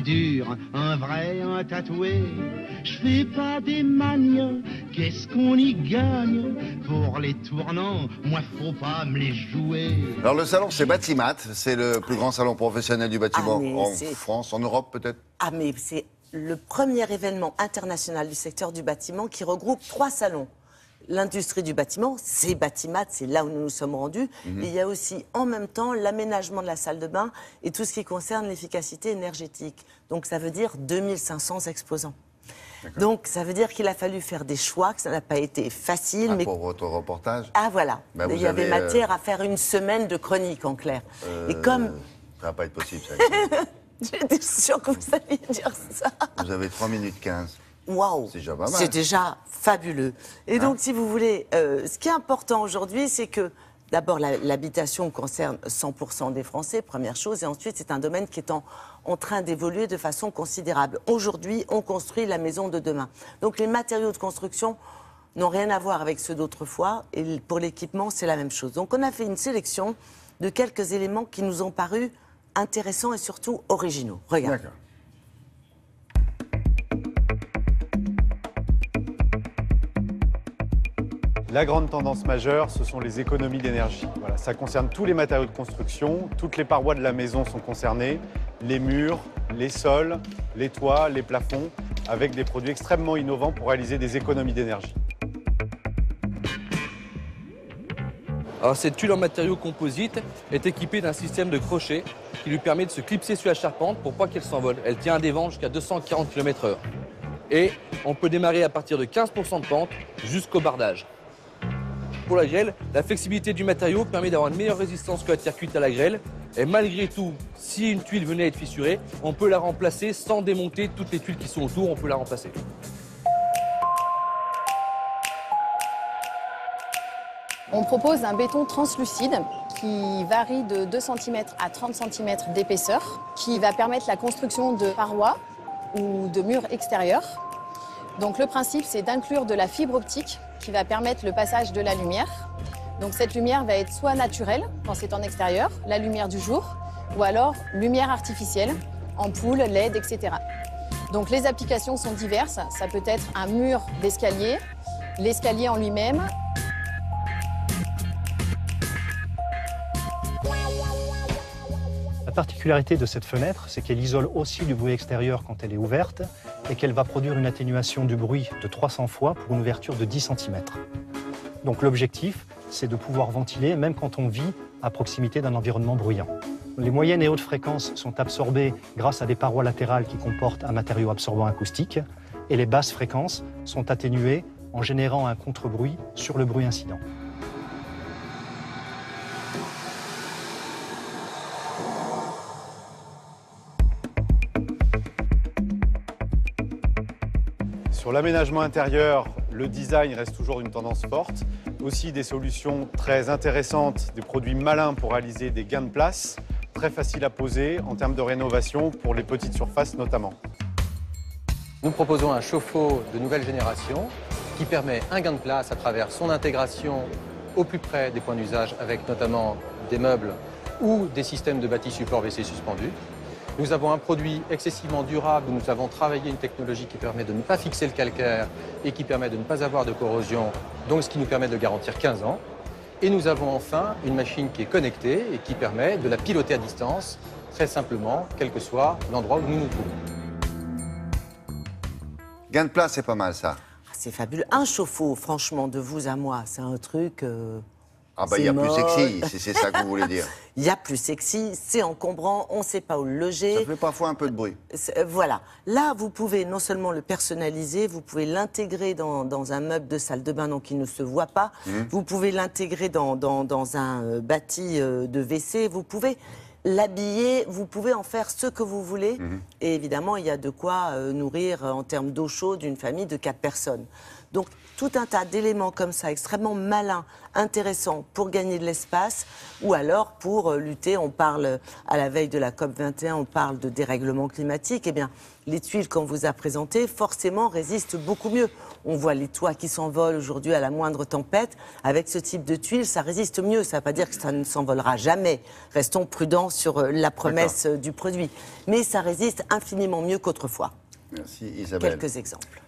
un dur, un vrai, un tatoué. Je fais pas des magnes, qu'est-ce qu'on y gagne? Pour les tournants, moi faut pas me les jouer. Alors le salon, c'est Batimat, c'est le plus grand salon professionnel du bâtiment en France, en Europe peut-être. Ah mais c'est le premier événement international du secteur du bâtiment qui regroupe 3 salons. L'industrie du bâtiment, c'est Batimat, c'est là où nous nous sommes rendus. Et il y a aussi en même temps l'aménagement de la salle de bain et tout ce qui concerne l'efficacité énergétique. Donc ça veut dire 2500 exposants. Donc ça veut dire qu'il a fallu faire des choix, que ça n'a pas été facile. Mais... Pour votre reportage. Ah voilà, il y avait matière à faire une semaine de chronique en clair. Et comme... Ça va pas être possible ça. J'étais sûre que vous alliez dire ça. Vous avez 3 minutes 15. Waouh, c'est déjà pas mal. C'est déjà fabuleux. Et donc, si vous voulez, ce qui est important aujourd'hui, c'est que d'abord, l'habitation concerne 100% des Français, première chose, et ensuite, c'est un domaine qui est en train d'évoluer de façon considérable. Aujourd'hui, on construit la maison de demain. Donc, les matériaux de construction n'ont rien à voir avec ceux d'autrefois, et pour l'équipement, c'est la même chose. Donc, on a fait une sélection de quelques éléments qui nous ont paru intéressants et surtout originaux. Regarde. D'accord. La grande tendance majeure, ce sont les économies d'énergie. Voilà, ça concerne tous les matériaux de construction, toutes les parois de la maison sont concernées, les murs, les sols, les toits, les plafonds, avec des produits extrêmement innovants pour réaliser des économies d'énergie. Alors cette tuile en matériaux composites est équipée d'un système de crochet qui lui permet de se clipser sur la charpente pour pas qu'elle s'envole. Elle tient à des vents jusqu'à 240 km/h. Et on peut démarrer à partir de 15% de pente jusqu'au bardage. Pour la grêle, la flexibilité du matériau permet d'avoir une meilleure résistance que la terre cuite à la grêle. Et malgré tout, si une tuile venait à être fissurée, on peut la remplacer sans démonter toutes les tuiles qui sont autour, on peut la remplacer. On propose un béton translucide qui varie de 2 cm à 30 cm d'épaisseur, qui va permettre la construction de parois ou de murs extérieurs. Donc le principe, c'est d'inclure de la fibre optique qui va permettre le passage de la lumière. Donc cette lumière va être soit naturelle, quand c'est en extérieur, la lumière du jour, ou alors lumière artificielle, ampoule, LED, etc. Donc les applications sont diverses. Ça peut être un mur d'escalier, l'escalier en lui-même. La particularité de cette fenêtre, c'est qu'elle isole aussi du bruit extérieur quand elle est ouverte et qu'elle va produire une atténuation du bruit de 300 fois pour une ouverture de 10 cm. Donc l'objectif, c'est de pouvoir ventiler même quand on vit à proximité d'un environnement bruyant. Les moyennes et hautes fréquences sont absorbées grâce à des parois latérales qui comportent un matériau absorbant acoustique et les basses fréquences sont atténuées en générant un contre-bruit sur le bruit incident. Sur l'aménagement intérieur, le design reste toujours une tendance forte. Aussi des solutions très intéressantes, des produits malins pour réaliser des gains de place, très faciles à poser en termes de rénovation pour les petites surfaces notamment. Nous proposons un chauffe-eau de nouvelle génération qui permet un gain de place à travers son intégration au plus près des points d'usage avec notamment des meubles ou des systèmes de bâti support WC suspendus. Nous avons un produit excessivement durable où nous avons travaillé une technologie qui permet de ne pas fixer le calcaire et qui permet de ne pas avoir de corrosion, donc ce qui nous permet de garantir 15 ans. Et nous avons enfin une machine qui est connectée et qui permet de la piloter à distance, très simplement, quel que soit l'endroit où nous nous trouvons. Gain de place, c'est pas mal ça. C'est fabuleux. Un chauffe-eau, franchement, de vous à moi, c'est un truc... Ah bah il y a plus sexy, si c'est ça que vous voulez dire. Il y a plus sexy, c'est encombrant, on ne sait pas où le loger. Ça fait parfois un peu de bruit. Voilà. Là, vous pouvez non seulement le personnaliser, vous pouvez l'intégrer dans un meuble de salle de bain, donc il ne se voit pas. Vous pouvez l'intégrer dans un bâti de WC. Vous pouvez l'habiller, vous pouvez en faire ce que vous voulez. Et évidemment, il y a de quoi nourrir en termes d'eau chaude une famille de 4 personnes. Donc, tout un tas d'éléments comme ça, extrêmement malins, intéressants pour gagner de l'espace ou alors pour lutter. On parle, à la veille de la COP21, on parle de dérèglement climatique. Eh bien, les tuiles qu'on vous a présentées, forcément, résistent beaucoup mieux. On voit les toits qui s'envolent aujourd'hui à la moindre tempête. Avec ce type de tuiles, ça résiste mieux. Ça ne veut pas dire que ça ne s'envolera jamais. Restons prudents sur la promesse du produit. Mais ça résiste infiniment mieux qu'autrefois. Merci Isabelle. Quelques exemples.